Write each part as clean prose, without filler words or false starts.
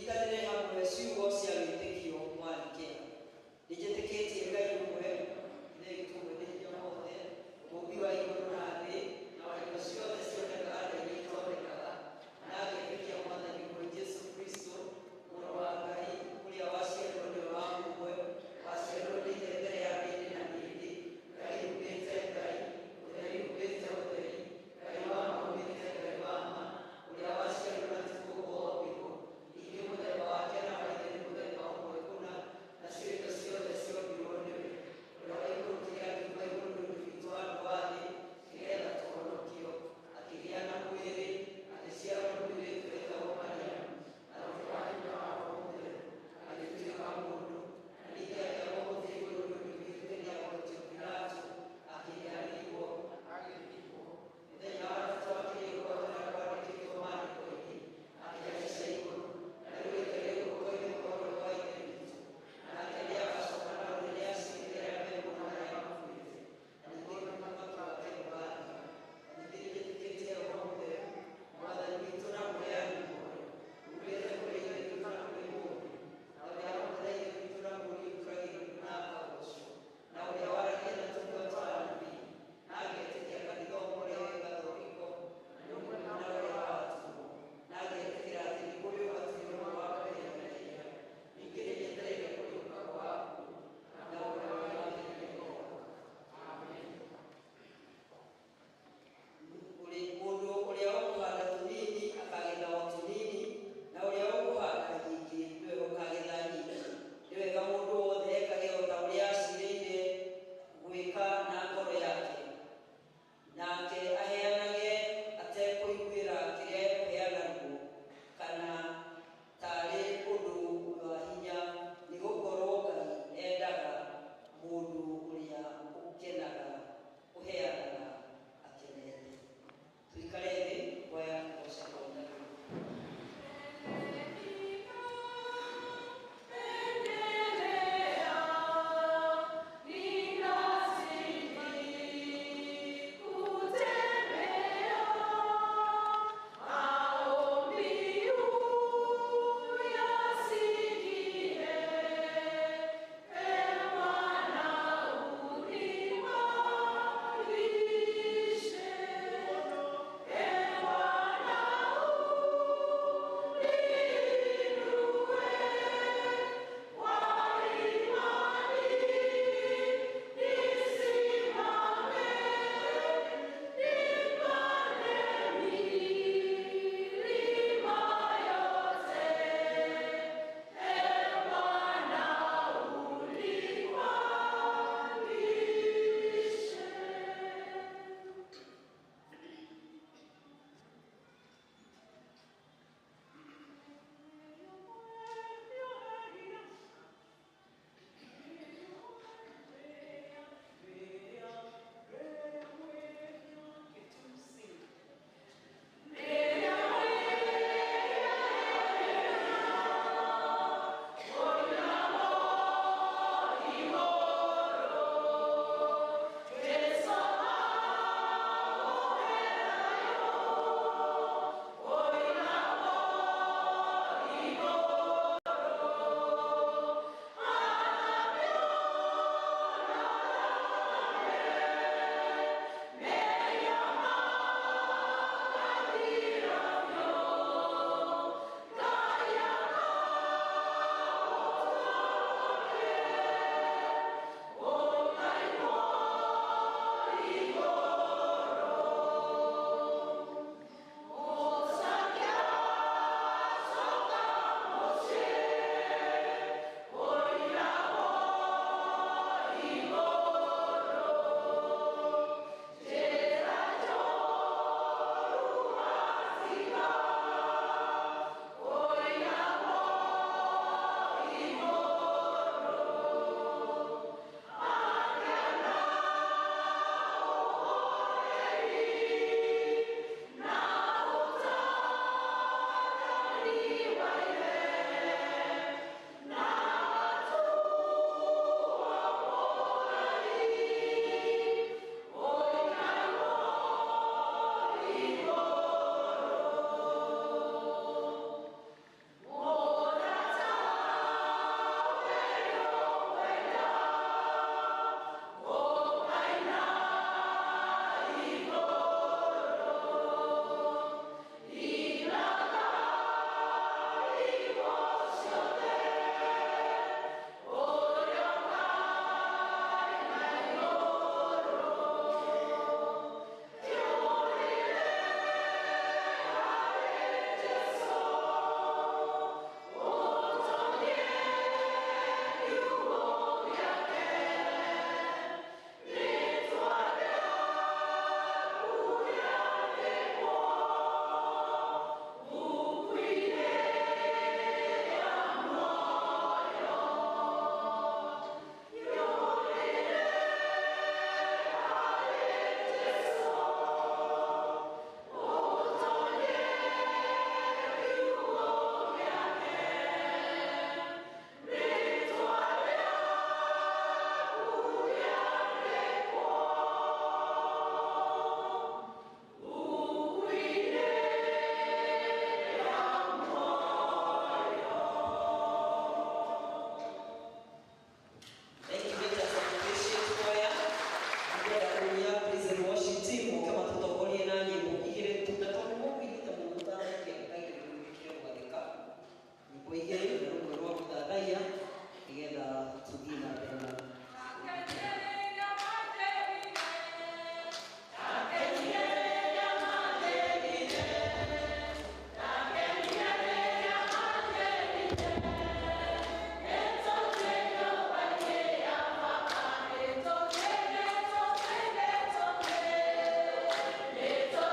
tũnyitanĩre hamwe ciugo cia wĩtĩkio mwathĩkĩra. Nĩnjĩtĩkĩtie Ngai ũmwe, Ithe witũ mwene mothe, Mũmbi wa igũrũ na thĩ, na wa indo ciothe cionekaga na iria itonekaga, na ngetĩkia Mwathani witũ Jesũ Kristo, Mũrũ wa Ngai, ũrĩa waciarĩrwo nĩ wa ũmwe, waciarĩrwo nĩ Ithe mbere ya hĩndĩ na hĩndĩ, Ngai uumĩte Ngai, ũtheri uumĩte ũtheri, Ngai wa ma uumĩte Ngai wa ma, ũrĩa waciarĩrwo na tũkũngũ o mbiko, ningĩ mũthemba wake na wa Ithe nĩ mũthemba ũmwe kũna, nacio indo ciothe ciombirwo nĩwe, ũrĩa Poiché lungo l'uomo da Gaia, che è la Tudina per Let's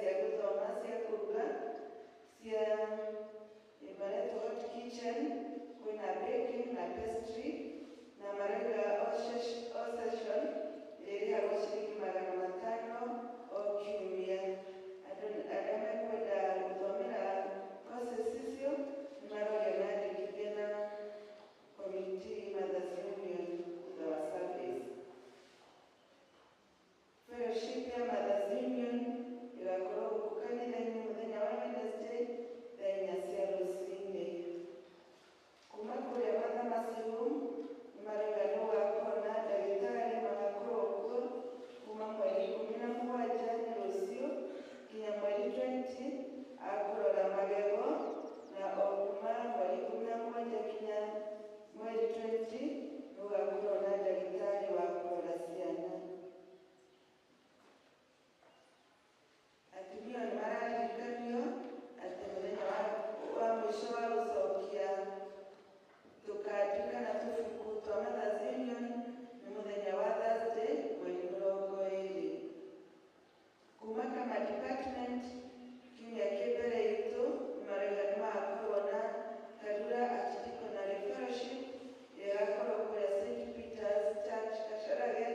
cia gũthoma cia kũruga cia ibaretwo hot kitchen, kwĩna baking na pastry, na marauga all session ĩrĩhagwo ciringi 500 o kiumia. Andũ arĩa mekwenda gũthomera courses icio nĩmarorio meyandĩkithie na Community Mothers Union thutha wa service. Fellowship ya Mothers Union ĩgakorwo gũkũ kanitha-inĩ mũthenya wa Wednesday thaa 4 cia rũcinĩ. Kuma kũrĩa Mathamasi Room nĩmarauga nĩgũgakorwo na ndagĩtarĩ magakorwo kuo kuma mweri 17 nĩ rũciũ nginya mweri 20 akũrora magego, na o kuma mweri 11 nginya mweri 20 nĩgũgakorwo na ndagĩtarĩ wa kũrora ciana. Atumia nĩmararirikanio atĩ mũthenya wa mũico wa gũcokia tũkandi kana tũbuku twa Mothers Union nĩ mũthenya wa Thursday mweri 20. Kuma kama department kiumia kĩmbere itũ nĩmarauga nĩmagakorwo na Karura Archdiaconal Fellowship ĩgakorwo kũrĩa St. Peter's Church Kasharage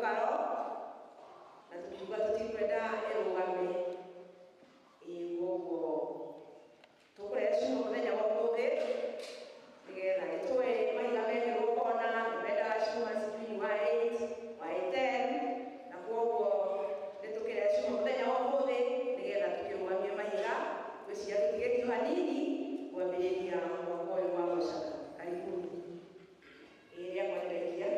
mũkaro na tũkiuga tũtikwenda ĩrũgame. Ũguo tũkũrehe cuma mũthenya wa ũmũthĩ nĩgetha nĩtũĩ mahiga mengerwo kona nĩmendaga cuma cibini wa 8 wa 10 na kuoguo nĩtũkĩrehe cuma mũthenya wa ũmũthĩ nĩgetha tũkĩrũgamie mahiga gwĩciria tũtigĩtio hanini kwambĩrĩria mwaka ũyũ wa gũcaka. Karibuni. Ĩrĩa kwandekia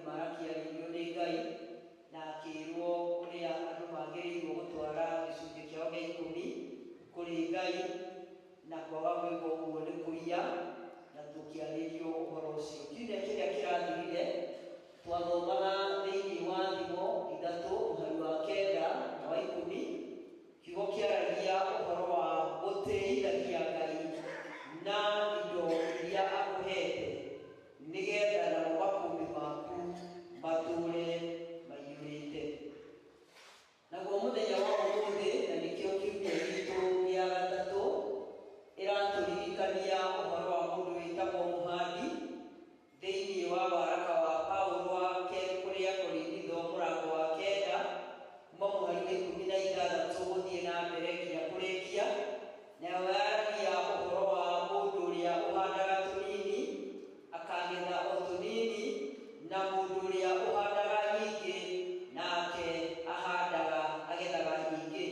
marakiarĩirio nĩ Ngai na akĩrwo ũrĩa andũ magĩrĩirwo gũtwara gĩcunjĩ kĩao gĩa 10 kũrĩ Ngai na kwaga gwĩka ũguo nĩ kũiya, na tũkĩarĩrio ũhoro ũcio. Kiumia kĩrĩa kĩrathirire twathomaga thĩinĩ wa thimo 3 mũhari wa 9 na wa 10, kiugo kĩaragia ũhoro wa gũtĩithagia Ngai na indo iria akũhete nĩgetha namo makũmbĩ maku matũũre maiyũrĩte. Naguo mũthenya wa ũmũthĩ, na nĩkĩo kiumia gitũ gĩa gatatũ, ĩratũririkania ũhoro wa mũndũ wĩtagwo mũhandi thĩinĩ wa waraka wa Paũlũ wa kerĩ kũrĩ Akorinitho mũrango wa 9 kuma mũhari wa 16 gũthiĩ na mbere nginya kũrĩkia. Nayo yaragia ũhoro wa mũndũ ũrĩa ũhandaga tũnini akagetha o tũnini, na mũndũ ũrĩa ũhandaga nyingĩ nake agethaga nyingĩ.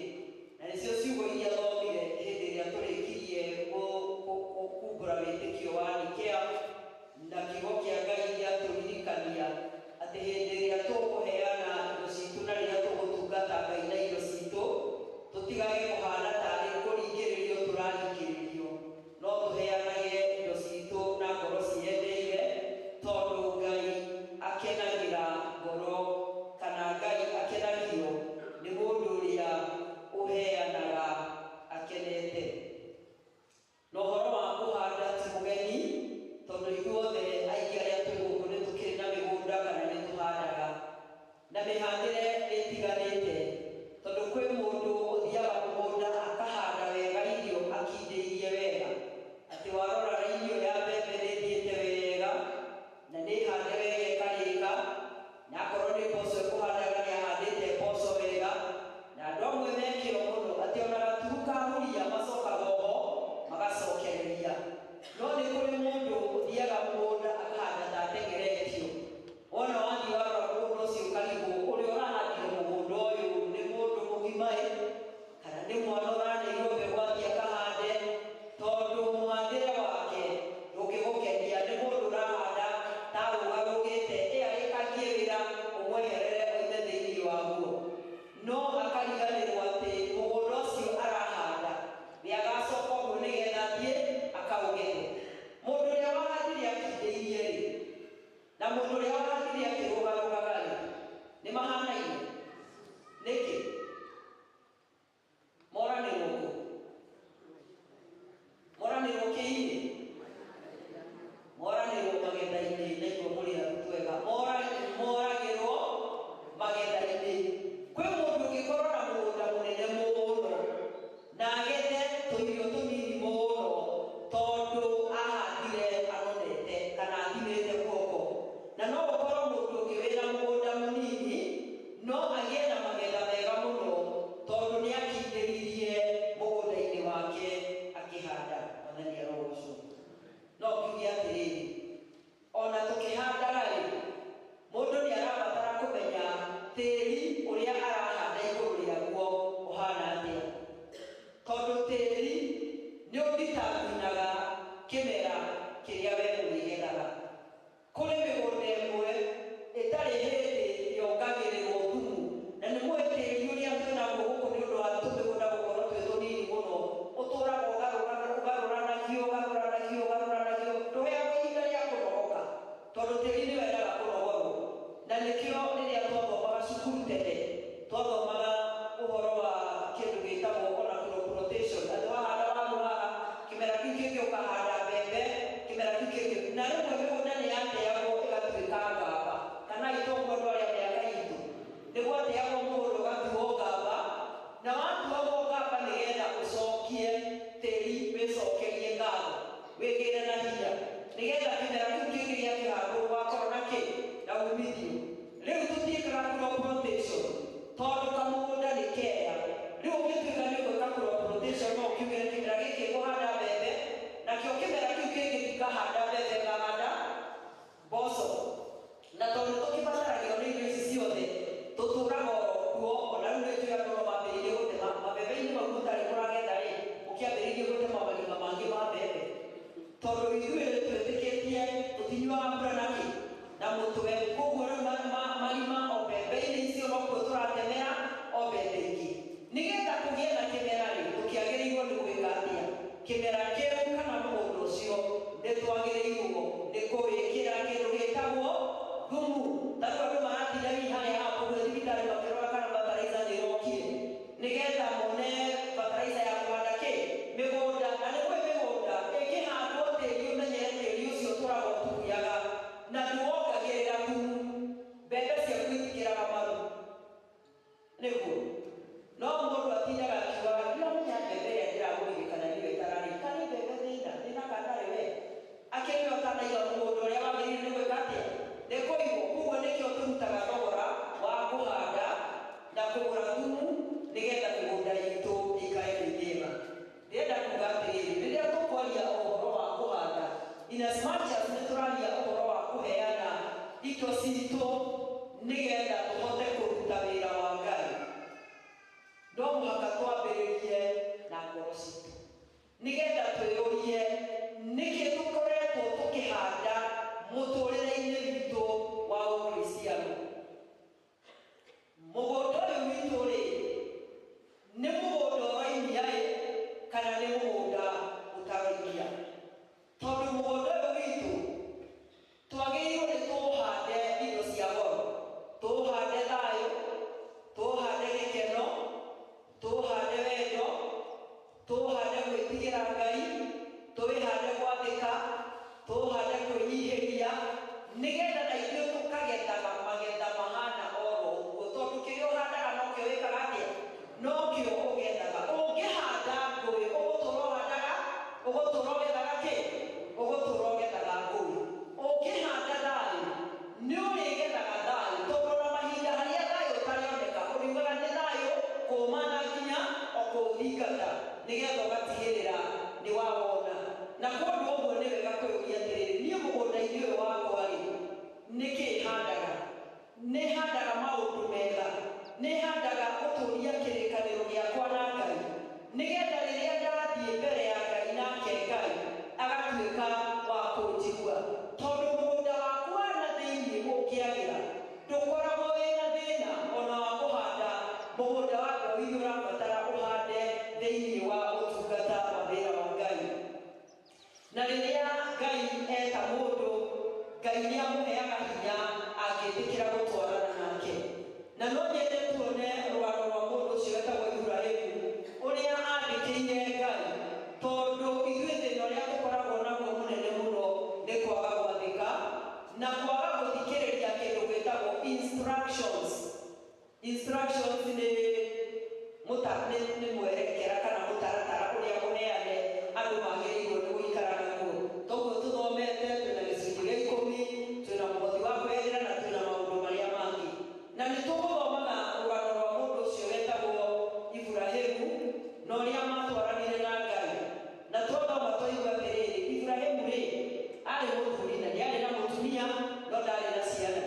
Na nĩcio ciugo iria thomire hĩndĩ ĩrĩa tũrĩkirie kumbũra wĩtĩkio wa Nikea, na kiugo kĩa Ngai gĩatũririkania atĩ hĩndĩ ĩrĩa tũkũheana indo citũ na rĩrĩa tũgũtungata Ngai na indo citũ, tũtigage kũhana tarĩ kũringĩrĩrio tũraringĩrĩrio, no tũheanage indo citũ na ngoro ciendeire, tondũ Ngai akenagĩra ngoro, kana Ngai akenagio nĩ mũndũ ũrĩa ũheanaga akenete. Na ũhoro wa kũhanda ti mũgeni, tondũ ithuothe aingĩ arĩa twĩ gũkũ nĩ tũkĩrĩ na mĩgũnda kana nĩ tũhandaga, na mĩhandĩre ĩtiganĩte, tondũ kwĩ mũndũ ũthiaga mũgũnda akahanda wega irio akindĩirie wega, atĩ warora irio ya mbembe nĩ ĩthiĩte wega na nĩ hande wega ĩkarĩka, na akorwo nĩ mboco ĩkũhandaga nĩ ahandĩte mboco wega, na andũ amwe mekĩro mũno atĩ ona gaturu ka huria macokaga oho magacokereria. No nĩ kũrĩ mũndũ ũthiaga mũgũnda akahanda ta atengeretio, wona wathiĩ warora mũgũnda ũcio ũkarigwo ũrĩa ũrahandire mũgũnda ũyũ nĩ mũndũ mũgima kana nĩ mwana ũraneirwo mbegũ athiĩ akahande, tondũ mũhandĩre wake ndũngĩgũkenia. Nĩ mũndũ ũrahanda ta rũgarũgĩte arĩkangie wĩra ũmweherere oime thĩinĩ waguo, no akariganĩrwo atĩ mũgũnda ũcio arahanda nĩ agacoka ũguo nĩgetha athiĩ akaũgethe. Mũndũ ũrĩa wahandire akindĩirie rĩ, na mũndũ ũrĩa wahandire akĩrũgarũgaga rĩ, nĩ mahanaine? Nĩkĩ? Moranĩrwo kũ? Moranĩrwo kĩ-inĩ? Moranĩrwo magetha-inĩ, na inyuĩ mũrĩ arutwo wega. Moragĩrwo magetha-inĩ. Kwĩ mũndũ ũngĩkorwo na mũgũnda mũnene mũno na agethe tũirio tũnini mũno, tondũ ahandire aronete kana athimĩte guoko. Na no gũkorwo mũndũ ũngĩ wĩna mũgũnda mũnini no agĩe na magetha mega mũno, tondũ nĩ akindĩririe mũgũnda-inĩ wake akĩhanda. Mwathani arogocwo. No kiuge atĩrĩrĩ, ona tũkĩhandaga rĩ, mũndũ nĩ arabatara kũmenya tĩri ũrĩa arahanda igũrũ rĩaguo ũhana atĩa, tondũ tĩri nĩ ũditaminaga kĩmera kĩrĩa we ũrĩgethaga. Kũrĩ mĩgũnda ĩmwe ĩtarĩ hĩndĩ yongagĩrĩrwo thumu, na nĩ mũĩ tĩri ũrĩa twĩnaguo gũkũ nĩ ũndũ wa tũmĩgũnda gũkorwo twĩ tũnini mũno, ũtũraga ũgarũranagio, ndũheagwo ihinda rĩa kũnogoka, tondũ tĩri nĩ wendaga kũnogorwo. Na nĩkĩo rĩrĩa twathomaga cukuru tene, twathomaga ũhoro wa kĩndũ gĩtagwo ona crop rotation, atĩ wahanda waru haha, kĩmera kĩu kĩngĩ ũkahanda mbembe, kĩmera kĩu kĩngĩ, na rĩmwe mĩgũnda nĩ yateagwo ĩgatuĩka ngamba, kana itũngwo andũ arĩa mĩaka itũ, nĩ gwateagwo mũgũnda ũgatuo ngamba, na watuagwo ngamba nĩgetha ũcokie tĩri wĩcokerie ngatho, wĩgĩre na hinya, nĩgetha kĩmera kĩu kĩngĩ gĩakĩhandwo gũgakorwo na kĩ? Na umithio. Rĩu tũtiĩkaga crop rotation, tondũ kamũgũnda nĩ kega. Rĩu ũngĩtuĩka nĩ gwĩka crop rotation no kiuge kĩmera gĩkĩ kũhanda mbembe, nakĩo kĩmera kĩu kĩngĩ tikahanda mbembe, ngahanda mboco. Na tondũ tũkĩbataragio nĩ irio ici ciothe, tũtũraga kuo, ona rĩu nĩ tuĩga no mambĩrĩrie gũtema mabebe-inĩ mau mũtarĩ mũragetha rĩ, ũkĩambĩrĩrie gũtema marima mangĩ ma mbembe, tondũ ithuĩ twĩtĩkĩtie tũtinyuaga mbura na mũtwe, koguo rĩu kimera kĩu kana mũgũnda ũcio nĩ twagĩrĩirwo nĩ kũwĩkĩra kĩndũ gĩtagwo thumu. Tarĩu andũ maratinda hihi harĩa hapo gũthiĩ thibitarĩ makĩrora kana bataraitha nĩ ĩrokire nĩgetha mone bataraitha ya kũhanda mĩgũnda. Na nĩ gwĩ mĩgũnda ĩngĩhandwo tĩri ũmenyere tĩri ũcio tũragwo tukuyaga na nĩwongagĩrĩra thumu, mbembe ciaku itikĩraga maru. Nĩguo no mũndũ atindaga akiugaga ndiramenya mbembe ĩrĩa ndĩragũrire kana nĩyo ĩtararĩ kana mbembe thĩna kandarĩ we akĩnyua kanaiga mũgũnda ũrĩa wagĩrĩire nĩ gwĩka atĩa nĩ kũigwo. Koguo nĩkĩo tũrutaga thogora wa kũhanda na kũgũra thumu nĩgetha mĩgũnda itũ ĩikae ĩ mĩega. Ndĩrenda kuuga atĩrĩrĩ, rĩrĩa tũkwaria ũhoro wa kũhanda, in as much as nĩ tũraria ũhoro wa kũheana indo citũ nĩgetha tũhote kũruta wĩra wa Ngai, no mũhaka twambĩrĩrie na ngoro citũ nĩgetha twĩyũrie nĩkĩ tũkoretwo tũkĩhanda mũtũrĩre-inĩ witũ wa ũkristiano. Mũgũnda ũyũ witũ rĩ, nĩ mũgũnda ũrainia kana nĩ mũgũnda ũtarainia? Tondũ mũgũnda ũyũ witũ twagĩrĩirwo nĩ tũhande indo cia goro, tũhande thayũ, tũhande gĩkeno, tũhande wendo, tũhande gwĩtigĩra Ngai, tũhande gwathĩka, tũhande kwĩnyihĩria, nĩgetha na ithuĩ tũkagethaga magetha mahana oro ũguo. Tondũ kĩrĩa ũhandaga nokĩo wĩkaga atĩa? Nokĩo ũgethaga. Ũngĩhanda ngũĩ ũgũtũra ũhandaga, ũgũtũra ũgethaga kĩ? Ũgũtũra ũgethaga ngũĩ. Ũngĩhanda thayũ nĩ ũrĩgethaga thayũ, tondũ na mahinda harĩa thayũ ũtarĩoneka ũriugaga nĩ thayũ kũũmana nginya o kũũthingata nĩgetha ũgatigĩrĩra nĩ wawona. Na kũndũ ũguo nĩ wega kwĩyũria atĩrĩrĩ, niĩ mũgũnda-inĩ ũyũ wakwa rĩ, nĩkĩ handaga? Nĩ handaga maũndũ mega, nĩ handaga gũtũũria kĩrĩkanĩro gĩakwa na Ngai, nĩgetha rĩrĩa ndathiĩ mbere ya Ngai nake Ngai agatuĩka wa kũnjigua. Tondũ mũgũnda wakwa na thĩinĩ ũngĩagĩra ndũkoragwo wĩna thĩna ona wa kũhanda mũgũnda wa mbeũ iria ũrabatara ũhande thĩinĩ wa ũtungata wa wĩra wa Ngai. Na rĩrĩa Ngai eta mũndũ, Ngai nĩ amũheaga hinya angĩtĩkĩra gũtwarana nake. Na no nyende tuone rwaro rwa mũndũ ũcio wetagwo Iburahĩmu ũrĩa athĩkĩire Ngai, tondũ ithuĩ thĩna ũrĩa tũkoragwo naguo mũnene mũno nĩ kwaga gwathĩka na kwaga gũthikĩrĩria kĩndũ gwĩtagwo instructions. Instructions nĩ mwerekera kana mũtaratara ũrĩa mũheane andũ magĩrĩirwo nĩ gũikara naguo. Toguo tũthomete, twĩna gĩcunjĩ gĩa 10, twĩna mũhothi wa kwĩrĩra na twĩna maũndũ marĩa mangĩ. Na nĩ tũgũthomaga rũgano rwa mũndũ ũcio wetagwo Iburahĩmu na ũrĩa matwaranire na Ngai. Na twathoma twaigua atĩrĩrĩ, Iburahĩmu rĩ arĩ mũthuri na nĩ arĩ na mũtumia no ndarĩ na ciana.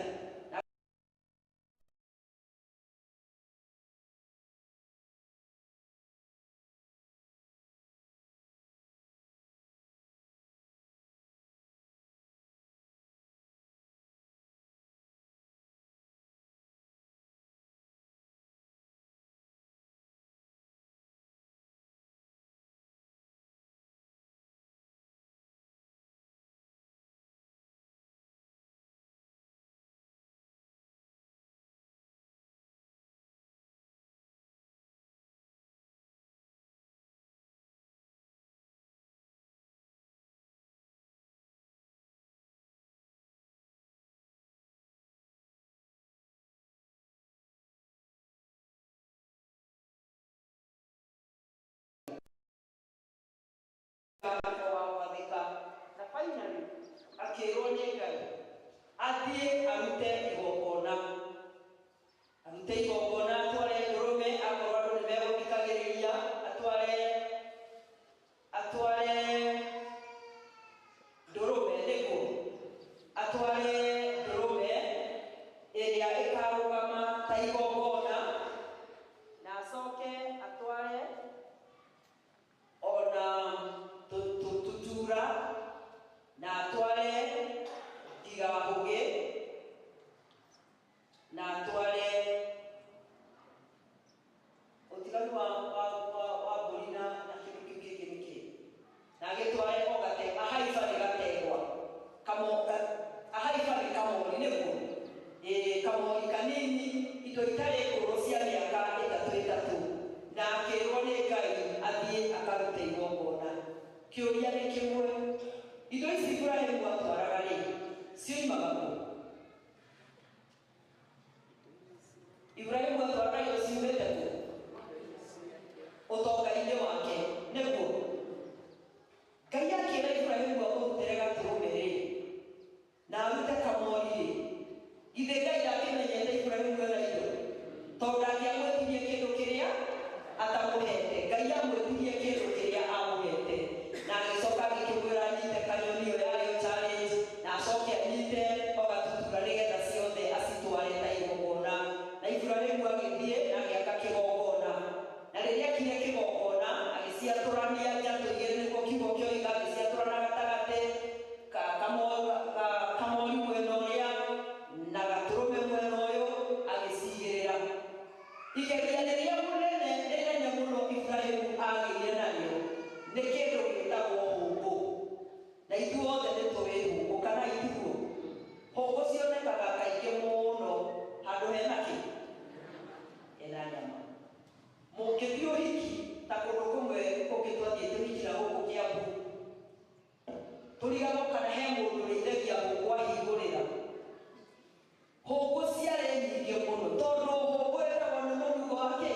Na finally akĩrwo nĩ Ngai athiĩ arute igongona, atware ndũrũme akorwo andũ nĩ megũthikagĩrĩria, atware ndũrũme nĩguo, atware ndũrũme ĩrĩa ĩkarũgama ta igongona, na acoke atware ona tutura na atware ndigahũgĩ na atware kamori kanini indo itari kurosia miaka itatu na akirwo ni Ngai athie akarute igongona. Kiuria ni kimwe, indo ici Ibrahimu atwaraga ri cioimaga ku? Ibrahimu atwaraga indo ciumĩte ku? Ũtonga-inĩ wake nĩguo. Ngai akĩra Ibrahimu amũrutĩre gatũrũme rĩ na arute kamori rĩ, githĩ Ngai ndakĩmenyete Ibrahimu ena indo? Tondũ ndangĩamwĩtirie kĩndũ kĩrĩa atamũhete. Ngai amwĩtirie kĩndũ kĩrĩa amũhete na agĩcoka agĩkĩmwĩra anyite kanyoni ĩyo yayo challenge na acoke anyite ogatutura nĩgetha ciothe acitware ta igongona. Na Ibrahimu agĩthiĩ na agĩaka kĩgongona, na rĩrĩa akire kĩgongona agĩciatũrania njatũ igĩrĩ nĩguo kiugo kĩoiga, agĩciatũrana gatagatĩ kamori mwena ũrĩa na gatũrũme mwena ũyũ agĩcigĩrĩra. Igeria rĩrĩa rĩnene mũno Ibrahimu agĩire narĩo nĩ kĩndũ gĩtagwo hũngũ, na ithuothe nĩ tũĩ hũngũ kana ithuo. Hũngũ cionekaga kaingĩ mũno handũ hena kĩ? Hena nyama. Mũngĩthiĩ ũhiki ta kũndũ kũmwe kũngĩ twathiĩte ũhiki na gũkũ Kiambu, tũrigagwo kana he mũndũ ũrĩithagia hũngũ ahingũrĩra. Hũngũ ciarĩ nyingĩ mũno tondũ hũngũ ĩragwo nĩ mũnungo wake.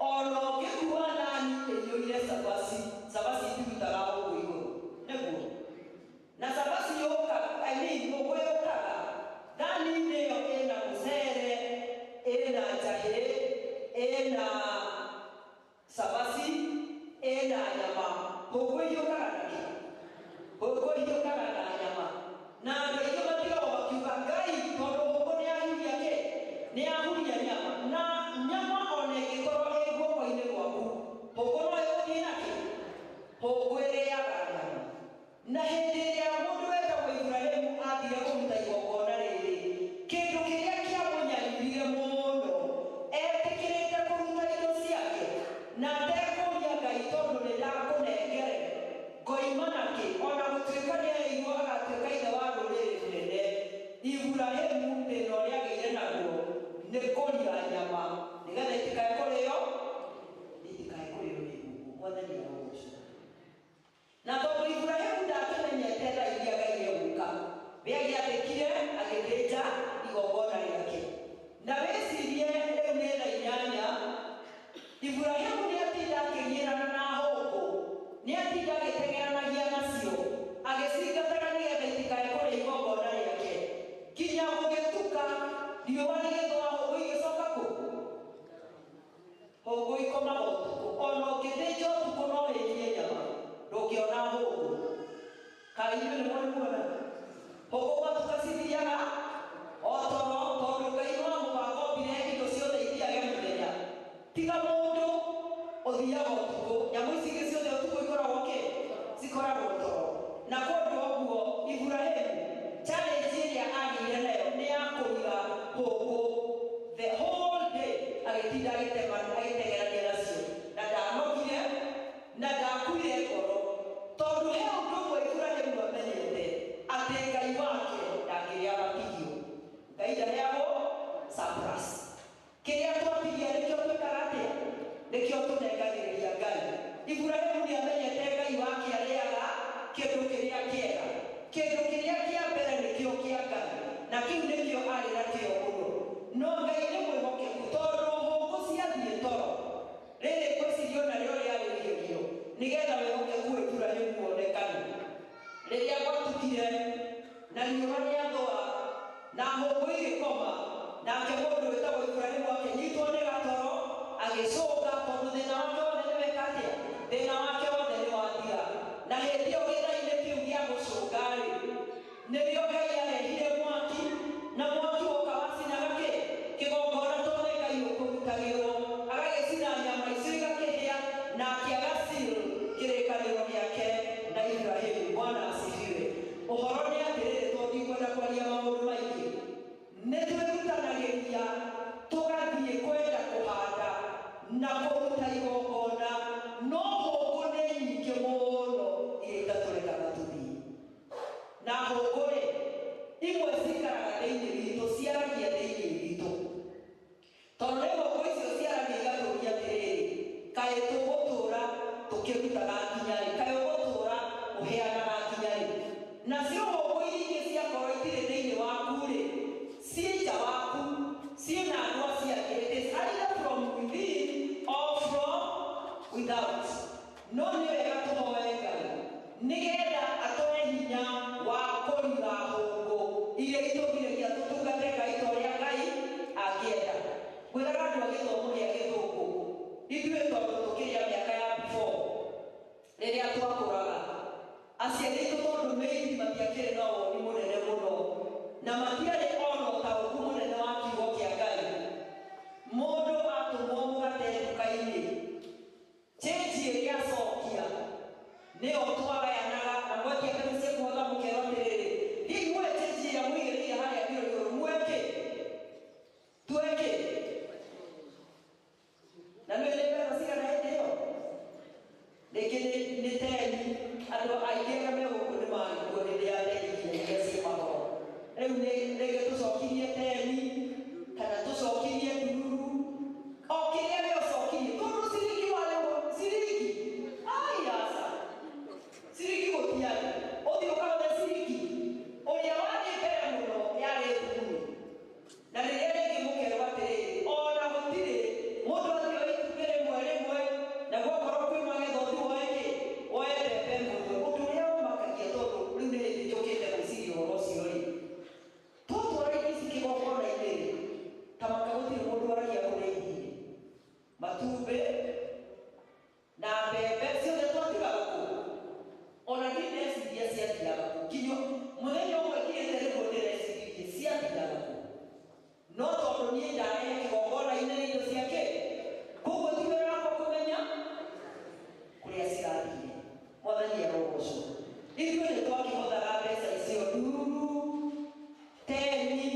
Ona ũngĩkua nani ĩiyũire cabaci, cabaci itirutaga hũngũ igũrũ nĩguo. Na cabaci yũkaga, hũngũ yũkaga thani-inĩ ĩyo ĩna mũcere, ĩna njahĩ, ĩna cabaci, ĩna nyama. Hũngũ ĩhiũkaga na kĩ? Hũngũ ĩhiũkaga na nyama. Na andũ aingĩ matigagwo makiuga Ngai tondũ hũngũ nĩyahuria kĩ? Nĩyahuria nyama. Na nyama ona ĩngĩkorwo ĩ guoko-inĩ gwaku, hũngũ no ĩgũthiĩ na kĩ? Hũngũ ĩrĩaga nyama. Na hĩndĩ ĩrĩa mũndũ wetagwo Ibrahimu athire kũruta igongona rĩrĩ, kĩndũ kĩrĩa kĩamũnyarire mũno, etĩkĩrĩte kũruta indo ciake na ndekũria Ngai tondũ nĩndakũnengere ngoima na kĩ? Ona gũtuĩka nĩerirwo agatuĩka ithe wa rũrĩrĩ rũnene, Ibrahimu thĩna ũrĩa agĩire naguo nĩ kũria nyama nĩgetha itikae kũrĩo nĩ hũngũ. Mwathani arogocwo. Na tondũ Ibrahimu ndakĩmenyete thaa iria Ngai egũka, we agĩathĩkire agĩthĩnja igongona rĩake. Na wĩcirie rĩu nĩ thaa 8, Ibrahimu nĩatinda akĩgiĩrana na hũngũ, nĩatinda agĩteng'eranagia nacio agĩcingataga nĩgetha itikae kũrĩa igongona rĩake. Nginya gũgĩtuka riũa rĩgĩthũa, hũngũ igĩcoka kũ? Hũngũ ikomaga ũtukũ. Ona ũngĩthĩnja ũtukũ no hĩhie nyama ndũngĩona hũngũ. Kaĩ inyuĩ nĩmwaiguana? Hũngũ gwatuka cithiaga o toro tondũ Ngai no mũbango ombire indo ciothe ithiage mũthenya. Tiga mũndũ ũthiaga ũtukũ. Nyamũ ici ingĩ ciothe ũtukũ ikoragwo kĩ? Cikoragwo toro. Na kũndũ ũguo Ibrahimu challenge ĩrĩa agĩire nayo nĩ ya kũiga hũngũ the whole day, agĩtinda agĩteng'erania nacio, na ndanogire na ndakuire ngoro tondũ he ũndũ ũmwe Ibrahimu amenyete atĩ Ngai wake ndangĩrĩa matigio. Ngai ndarĩagwo surplus. Kĩrĩa twatigia nĩkĩo twĩkaga atĩa? Nĩkĩo tũnengagĩrĩria Ngai. Ibrahimu nĩamenyete Ngai wake arĩaga kĩndũ kĩrĩa kĩega. Kĩndũ kĩrĩa kĩa mbere nĩkĩo kĩa Ngai, na kĩu nĩkĩo arĩ nakĩo mũno. No Ngai nĩ mwĩhokeku tondũ hũngũ ciathiĩ toro, rĩrĩ ngwĩciria narĩo rĩarĩrĩirio nĩgetha wĩhokeku Ibrahimu wonekane. Rĩrĩa gwatukire na riũa rĩathũa na hũngũ igĩkoma, nake mũndũ wĩtagwo Ibrahimu akĩnyitwo nĩ gatoro agĩcũnga tondũ thĩna wake wothe nĩweka atĩa? Thĩna wake wothe nĩwathira. Na hĩndĩ ĩyo gĩthai-inĩ kĩu gĩa gũcũnga-rĩ, nĩrĩo Ngai arehire mwaki, na mwaki woka wacinaga kĩ? Kĩgongona tondũ nĩ Ngai ũkũrutagĩrwo, agagĩcina nyama icio igakĩhĩa, nake agacill kĩrĩkanĩro gĩake na Ibrahimu. Bwana asifiwe. Ũhoro nĩ atĩrĩrĩ, tondũ ndikwenda kwaria maũndũ maingĩ, nĩtwĩrutanagĩria tũgathiĩ kwenda kũhanda na kũruta igongona, no hũngũ nĩ nyingĩ mũno iria itatũrekaga tũthiĩ. Na hũngũ-rĩ, imwe cikaraga thĩinĩ witũ ciaragia tukirutaga kinyari kayo gutura uheanaga kinyari nacio ngũkũ iria ingĩ ciakorwo itirĩ thĩinĩ waku rĩ ciĩ nja waku ciĩ na andũ acio angĩ. It is either from within or from without. No nĩ wega tũhoe Ngai nĩgetha atũhe hinya wa kũriga hũngũ iria itũgiragia tũtungate Ngai ta ũrĩa Ngai angĩenda. Ngwĩraga andũ a gĩthomo gĩa Gĩthũngũ ithuĩ tondũ tũkĩrĩa mĩaka ya before rĩrĩa twakũraga aciari aitũ tondũ mĩiri matiakĩrĩ na woni mũnene mũno na matiarĩ ona ũtaũku mũnene wa kiugo kĩa Ngai. Mũndũ atũmwo mũgate nduka-inĩ change ĩrĩa acokia nĩyo twagayanaga na mwatia kanitha kuoga mũkero atĩrĩrĩ hihi mwe change ĩrĩa mũigĩrĩire harĩa mbiro igũrũ mweke tweke na nĩ mbeca cigana hĩndĩ ĩyo rĩngĩ nĩ teni. Andũ aingĩ arĩa me gũkũ nĩ marĩkuo hĩndĩ ya teni iria ciĩ mahoro. Rĩu rĩngĩ tũcokirie teni kana tũcokirie ndururu o kĩrĩa gĩ ũcokirie tondũ ciringi warĩo ciringi aca ciringi gũtiarĩ ũthiĩ ũkaone ciringi ũrĩa warĩ mbere mũno yarĩ thukuru. Na rĩrĩa rĩngĩ mũkerwo atĩrĩrĩ ona gũtirĩ mũndũ athiĩ itumbĩ rĩmwe naguo korwo kwĩ magetha ũthiĩ woe mbembe mũndũ ũndũ ũrĩa ũmakagia tondũ rĩu nĩ hĩndĩ njũkĩte gwĩciria ũhoro ũcio rĩ twatwara irio ici kĩgongona-inĩ rĩ ta maka gũtirĩ mũndũ aragia kũrĩa irio matumbĩ na mbembe ciothe twatigaga kũ ona niĩ ndeciria ciathiaga kũ nginya mũthenya ũmwe ngirĩte rĩmwe ndĩreciria ciathiaga kũ no tondũ niĩ ndarehe kĩgongona-inĩ nĩ indo ciake koguo ti wĩra wakwa kũmenya kũrĩa cirathiĩ. Mwathani arogocwo. Ithuĩ nĩ twakĩhũthaga mbeca icio ndururu teni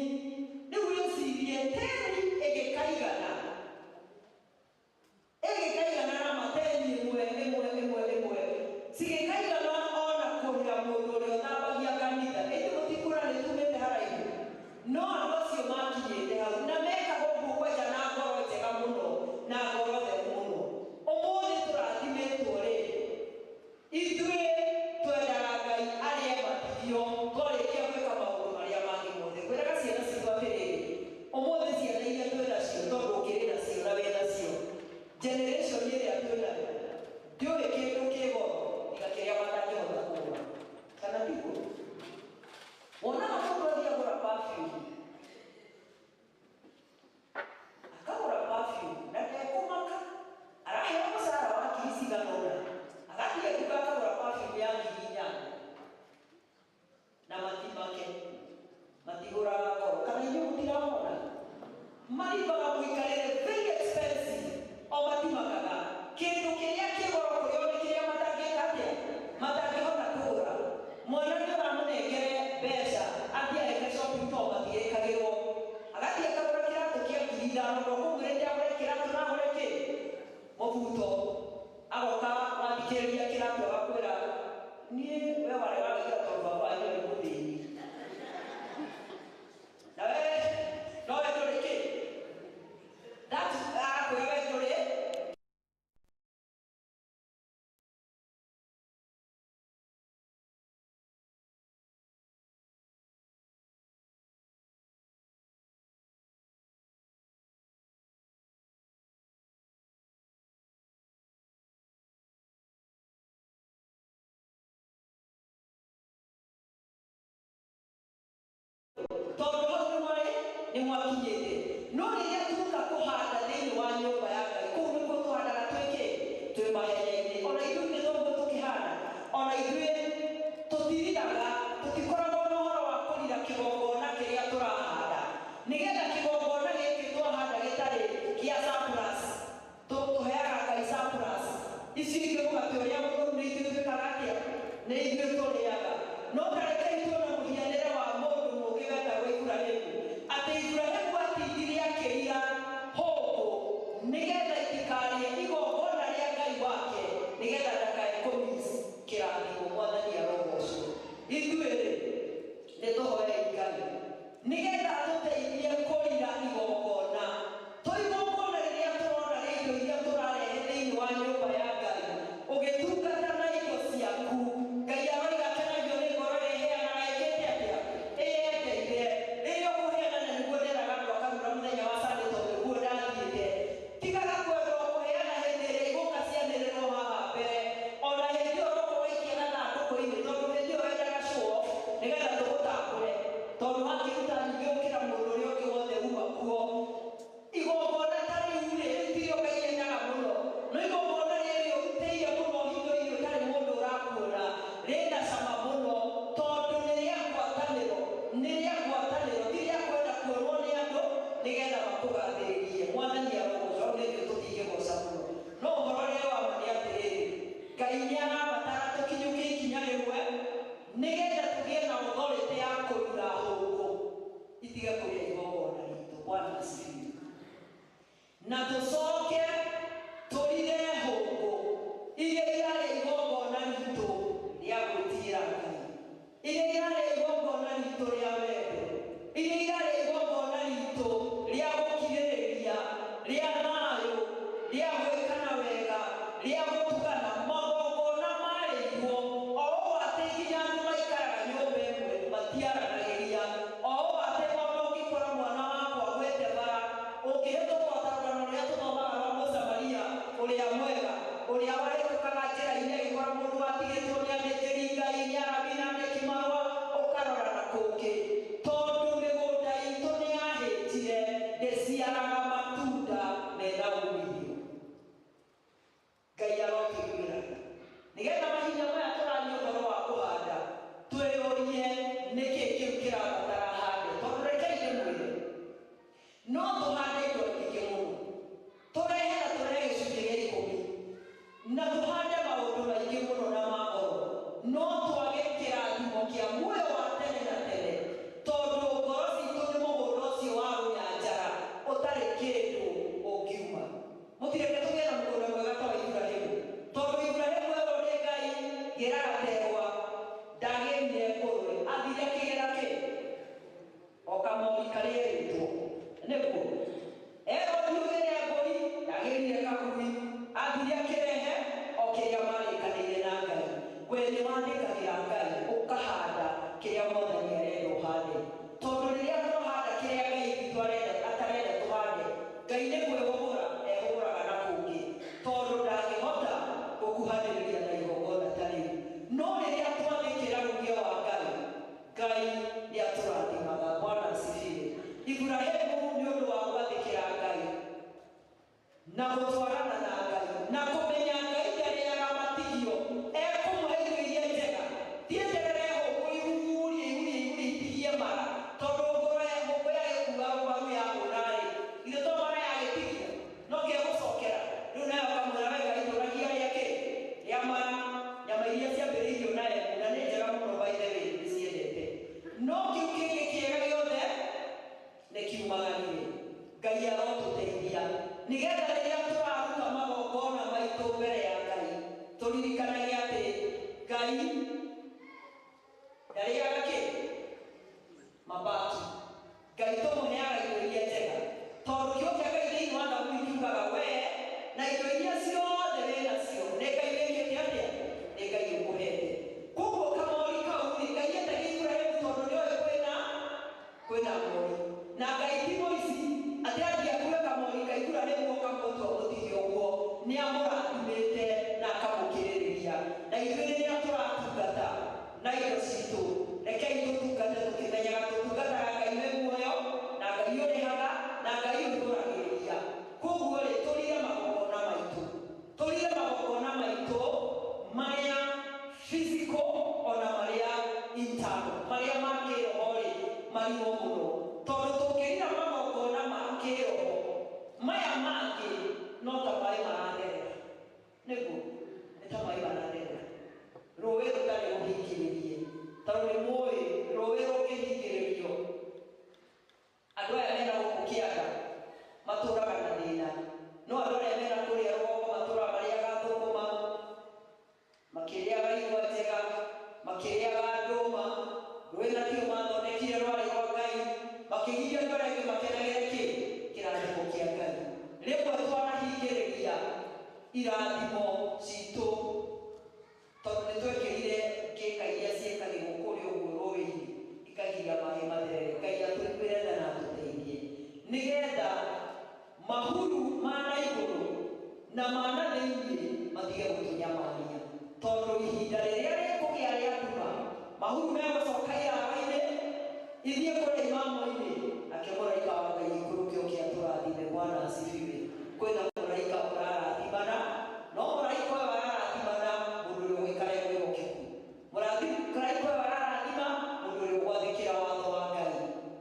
rĩu wĩcirie teni ĩgĩkaigana na mateni ĩmwe cigĩkaigana ona kũrĩha mũndũ ũrĩa ũthambagia kanitha ĩndĩ mũtikũra nĩ tumĩte haraihu. No andũ acio makinyĩte hau na mekagwo ngũkwenja na ngoro njega mũno na ngoro theru mũno. Ũmũthĩ tũrathimetwo rĩ ithuĩ twendaga Ngai arĩa matigio twarĩkia gwĩka maũndũ marĩa mangĩ mothe. Ngwĩraga ciana citũ atĩrĩrĩ ũmũthĩ ciana iria twĩ nacio tondũ ũkĩrĩ nacio na wĩ nacio generation ĩrĩa twĩ nayo ndiũĩ kĩndũ kĩ goro tiga kĩrĩa matangĩhota kũgũra kana ndiguo. Wonaga mũndũ athiĩ agũra perfume akagũra perfume na ndekũmaka araheo mũcara wa ngiri cigana ũna agathiĩ nduka akagũra perfume ya ngiri 8 na matimake matigũraga goro kana inyuĩ mũtiramona maribaga mũikarĩre very expensive o matimakaga kĩndũ kĩrĩa kĩ goro kũrĩo nĩ kĩrĩa matangĩka atĩa matangĩhota kũgũra. Mwana nĩ ũramũnengere mbeca athiĩ areke shopping to matigĩkagĩrwo agathiĩ akagũra kĩratũ kĩa ngiri 5 ndũkũmwĩrĩte agũre kĩratũ na agũre kĩ mũbuto agoka wathikĩrĩria kĩratũ agakwĩra niĩ we warĩ wagĩkĩra tondũ baba wanyu arĩ mũthĩni na we no we ndũrĩ kĩ agakwĩra we ndũrĩ tondũ hau nĩ mwakinyĩte. No rĩrĩa tuka kũhanda thĩinĩ wa nyũmba ya Ngai kũu nĩkuo tũhandaga twĩ mahenya-inĩ. Ona ithuĩ gĩthomo tũkĩhanda ona ithuĩ tũtiriraga tũtikoragwo na ũhoro wa kũrira kĩgongona kĩrĩa tũrahanda nĩgetha kĩgongona gĩkĩ twahanda gĩtarĩ gĩa surplus tũheaga Ngai surplus ici ingĩ mũgate ũrĩa mũrũmu nĩ ithuĩ twĩkaga atĩa nĩ ithuĩ tũrĩaga. No tarekei tuona mũhianĩre wa mũndũ mũngĩ wetagwo Iburahĩmu atĩ Iburahĩmu atindirie akĩria hũngũ nĩgetha itikarĩe igongona rĩa Ngai wake nĩgetha ndakae kũmiss kĩrathimo. Mwathani arogocwo. Ithuĩ nĩ tũhoei Ngai nĩgetha atũteithie kũrira igongona. To igongona rĩrĩa tũrona rĩa indo iria tũrarehe thĩinĩ wa nyũmba ya Ngai ũgĩtua kwĩyendagĩra Ngai ũkahanda kĩrĩa Mwathani arenda ũhande. Tondũ rĩrĩa twahanda kĩrĩa Ngai witũ atarenda tũhande, Ngai nĩ kwĩhũgũra ehũgũraga na kũngĩ, tondũ ndangĩhota gũkuhanĩrĩria na igongona ta rĩu. No rĩrĩa twathĩkĩra rũgĩo wa Ngai, Ngai nĩ atũrathimaga. Bwana asifiwe. Iburahĩmu nĩ ũndũ wa gwathĩkĩra Ngai na gũtwarana na Ngai na kũmenya Ngai ndarĩaga matigio, ekũmũhe irio iria njega, thienderere hũngũ ihuritigie mara, tondũ hũngũ yagĩkuga ngwaru ya hũna-rĩ, ithe to mara yagĩtigia no kĩegũcokera. Rĩu nayo kamwĩra we Ngai tũragia rĩake rĩa mara, nyama iria ciambĩrĩirio na emu na nĩ njega mũno by the way, nĩciendete. No kiu kĩngĩ kĩega gĩothe nĩ kiumaganire. Ngai arotũteithia nĩgetha rĩrĩa tũraruta magongona maitũ mbere ya Ngai tũririkanage atĩ Ngai ndarĩaga kĩ? Mabaki. Ngai tũmũheaga indo iria njega, tondũ kĩo kĩa Ngai thĩinĩ wa Thaburi kiugaga we na indo iria ciothe wĩnacio nĩ Ngai wĩkĩte atĩa? Nĩ Ngai ũkũhete. Koguo kamori kau-rĩ, Ngai etagia Iburahĩmu tondũ nĩoĩ kwĩna mori, na Ngai ti mũici atĩ angĩakuĩka kamori ka Iburahĩmu ũkamũtua mũtigio ũguo. Nĩ amũrathimĩte na akamũkĩrĩrĩria. Na ithuĩ rĩrĩa tũratungata na indo citũ, rekei tũtungate tũkĩmenyaga tũtungataga Ngai wĩ muoyo, na Ngai ũrĩhaga, na Ngai ũtũragĩrĩria. Koguo-rĩ, tũrire magongona maitũ, marĩa physical ona marĩa internal, marĩa ma kĩroho-rĩ marimũ mũno, tondũ tũngĩrira magongona ma kĩroho maya mangĩ no ta maĩ maratherera. Nĩguo nĩ ta maĩ maratherera, rũĩ rũtarĩ rũhingĩrĩrie. Tondũ nĩ mũĩ rũĩ rũngĩhingĩrĩrio, andũ aya mena gũkũ kĩanda matũraga na thĩna, no andũ arĩa mena kũrĩa rũgongo matũraga marĩaga thũkũma, makĩrĩaga igwa njega, makĩrĩaga ndũma. Rũĩ na tiyo mathondekire rwarĩ rwa Ngai, makĩgiria andũ arĩa angĩ makenagĩre kĩ? Kĩrathimo kĩa Ngai. Rĩmwe twarahingĩrĩria irathimo citũ tondũ nĩ twekĩrire ngĩka iria ciĩkagĩrwo kũrĩa ũguo rũĩ-inĩ ikagiria maĩ matherere. Ngai atũiguĩre tha na atũteithie nĩgetha mahuru ma na igũrũ na ma na thĩinĩ matige gũtũnyamania, tondũ ihinda rĩrĩa rĩkũgĩa rĩa nduma mahuru megũcoka irara-inĩ ithiĩ kũrĩa imamo-inĩ, nake mũraika wa Ngai ikũrũke oke atũrathime. Bwana asifiwe. Kwĩna mũraika ũrarathimana, no mũraika ũyũ ararathimana mũndũ ũrĩa ũgũikara mwĩhokeku. Mũraika ũyũ ararathima mũndũ ũrĩa ũgwathĩkĩra watho wa Ngai,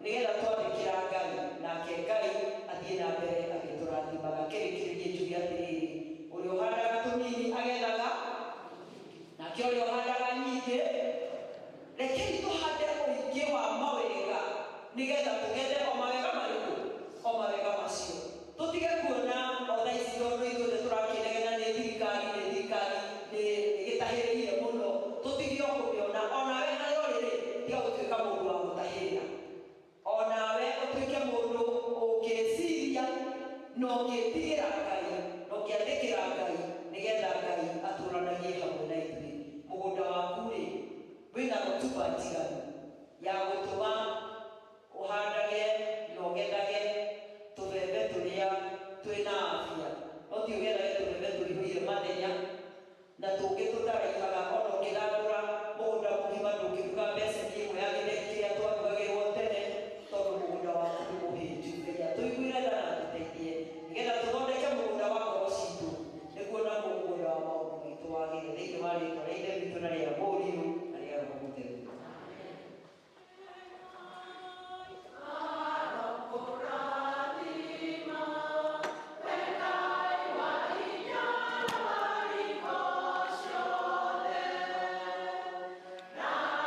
nĩgetha twathĩkĩra Ngai nake Ngai athiĩ na mbere agĩtũrathimaga. Kĩrĩkĩrĩrie njuge atĩrĩrĩ, ũrĩa ũhandaga tũnini agethaga, nake ũrĩa ũhandaga nyingĩ. Rekei tũhande ũingĩ wa mawega nĩgetha tũgethe o mawega marĩkũ? O mawega macio. Tũtige kuona o thaa ici tondũ ithuothe tũrakĩnegena nĩ thirikari nĩ gĩtahĩrĩire mũno, tũtige o kũmĩona. Onawe harĩa ũrĩ-rĩ tiga gũtuĩka mũndũ wa gũtahĩrĩra, onawe ũtuĩke mũndũ ũngĩciria na ũngĩtigĩra Ngai na ũngĩathĩkĩra Ngai nĩgetha Ngai atũranagie hamwe na ithuĩ. Mũgũnda waku-rĩ wĩna rotuba njiganu ya gũtũma ũhandage na ũgethage tũbebe tũrĩa twĩna afya. No ti ũgethage tũbebe tũihũire mathenya na tũngĩ tũtaraihaga. Ona ũngĩthandũra mũgũnda mũgima ndũngĩruga mbeceni ĩmwe ya gĩtheri kĩrĩa twarugagĩrwo tene, tondũ mũgũnda waku nĩ mũhĩnju. Ngai atũiguĩre tha na atũteithie nĩgetha tũthondeke mũgũnda wa ngoro citũ, nĩguo naguo mũgũnda wa maũndũ maitũ wagĩre thĩinĩ wa rĩĩtwa rĩa Ithe witũ na rĩa Mũriũ na rĩa Roho Mũtheru. Yeah.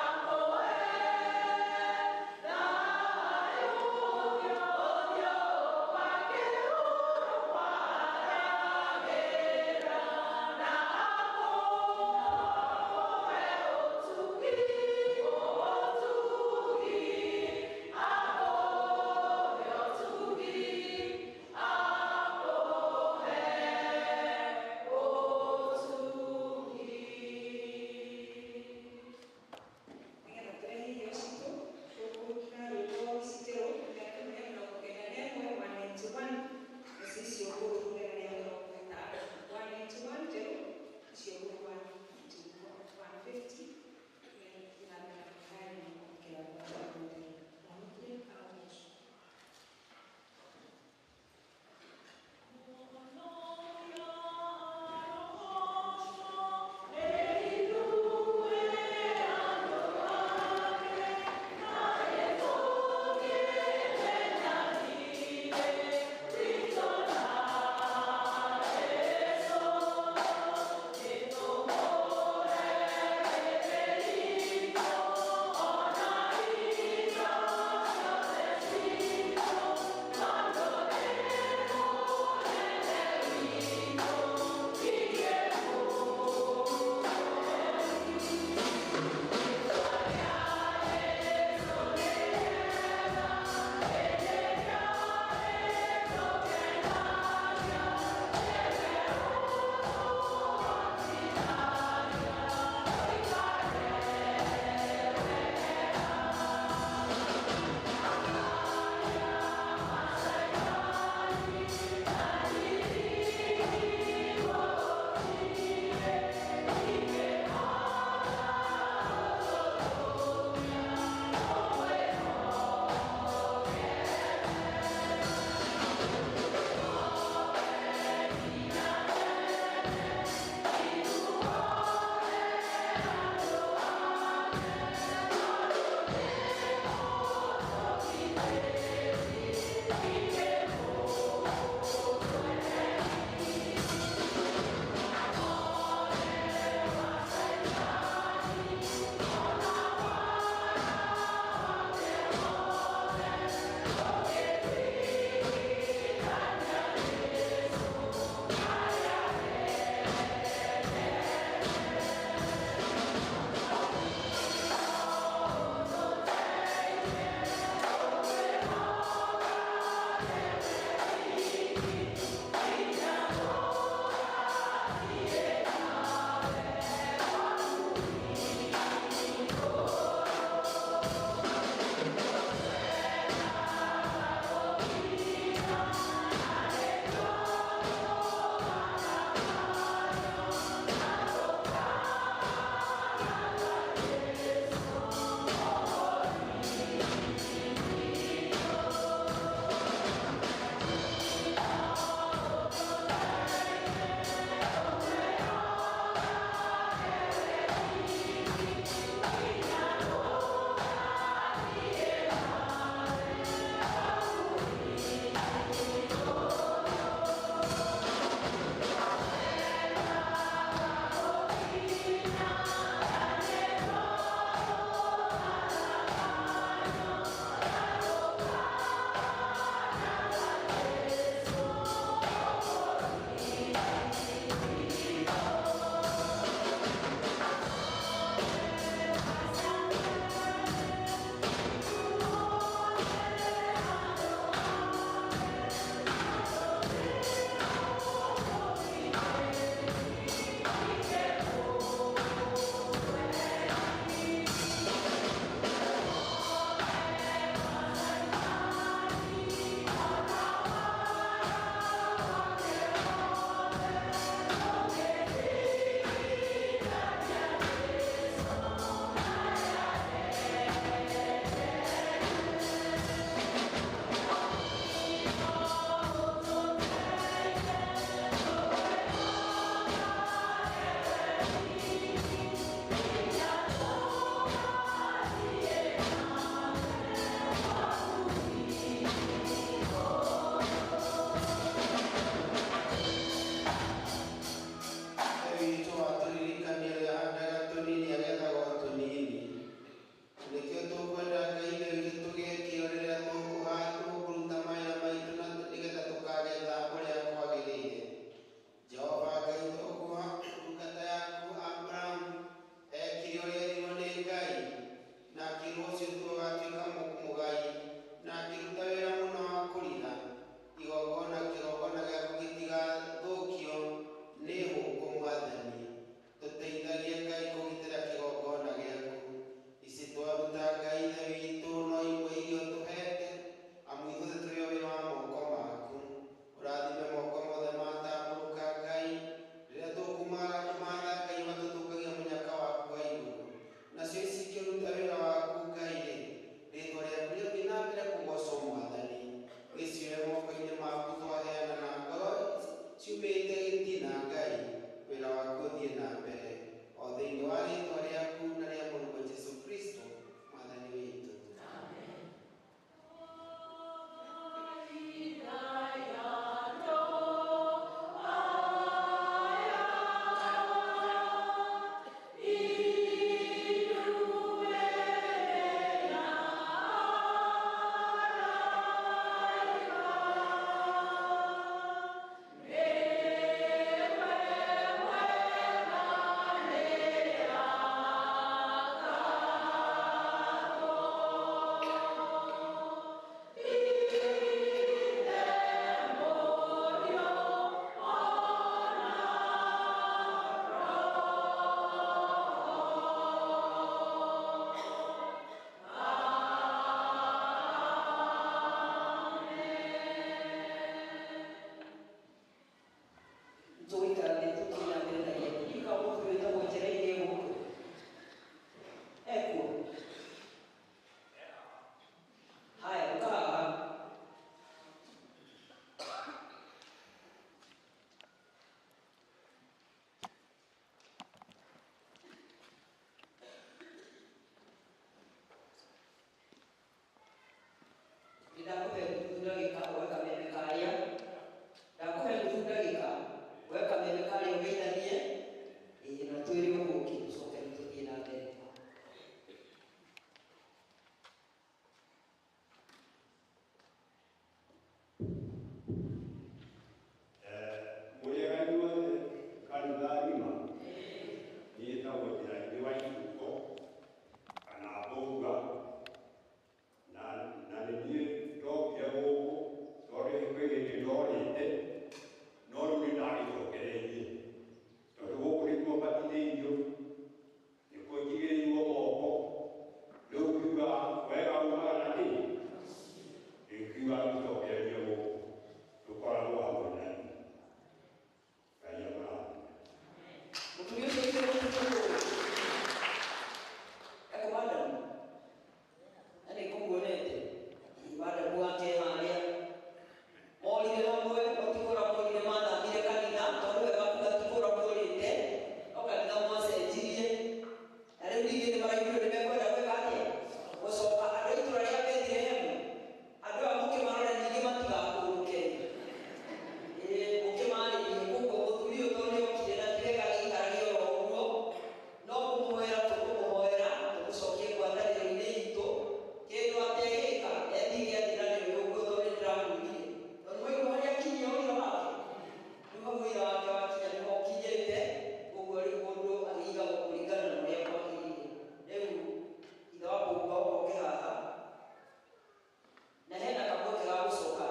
na hena kamwe ga gucoka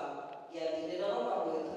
gĩathĩ-inĩ na no kamwe